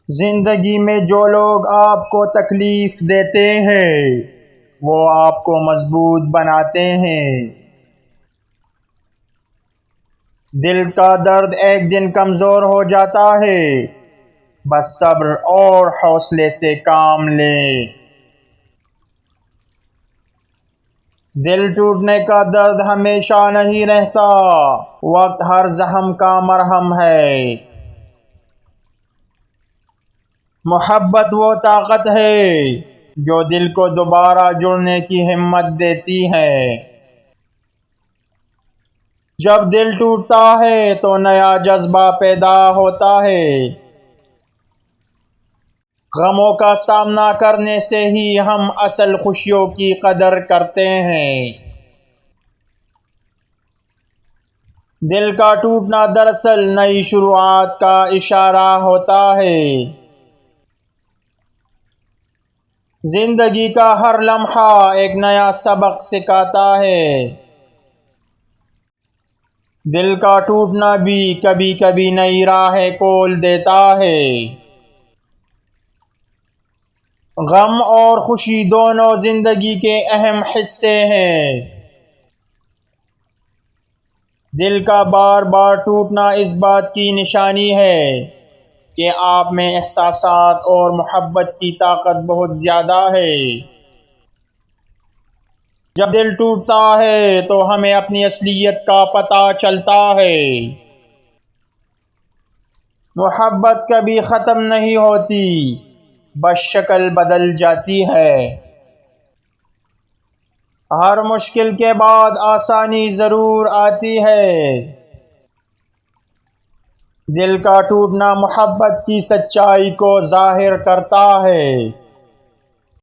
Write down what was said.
زندگی میں جو لوگ آپ کو تکلیف دیتے ہیں وہ آپ کو مضبوط بناتے ہیں۔ دل کا درد ایک دن کمزور ہو جاتا ہے، بس صبر اور حوصلے سے کام لیں۔ دل ٹوٹنے کا درد ہمیشہ نہیں رہتا، وقت ہر زخم کا مرہم ہے۔ محبت وہ طاقت ہے جو دل کو دوبارہ جڑنے کی ہمت دیتی ہے۔ جب دل ٹوٹتا ہے تو نیا جذبہ پیدا ہوتا ہے۔ غموں کا سامنا کرنے سے ہی ہم اصل خوشیوں کی قدر کرتے ہیں۔ دل کا ٹوٹنا دراصل نئی شروعات کا اشارہ ہوتا ہے۔ زندگی کا ہر لمحہ ایک نیا سبق سکھاتا ہے۔ دل کا ٹوٹنا بھی کبھی کبھی نئی راہیں کھول دیتا ہے۔ غم اور خوشی دونوں زندگی کے اہم حصے ہیں۔ دل کا بار بار ٹوٹنا اس بات کی نشانی ہے کہ آپ میں احساسات اور محبت کی طاقت بہت زیادہ ہے۔ جب دل ٹوٹتا ہے تو ہمیں اپنی اصلیت کا پتہ چلتا ہے۔ محبت کبھی ختم نہیں ہوتی، بس شکل بدل جاتی ہے۔ ہر مشکل کے بعد آسانی ضرور آتی ہے۔ دل کا ٹوٹنا محبت کی سچائی کو ظاہر کرتا ہے۔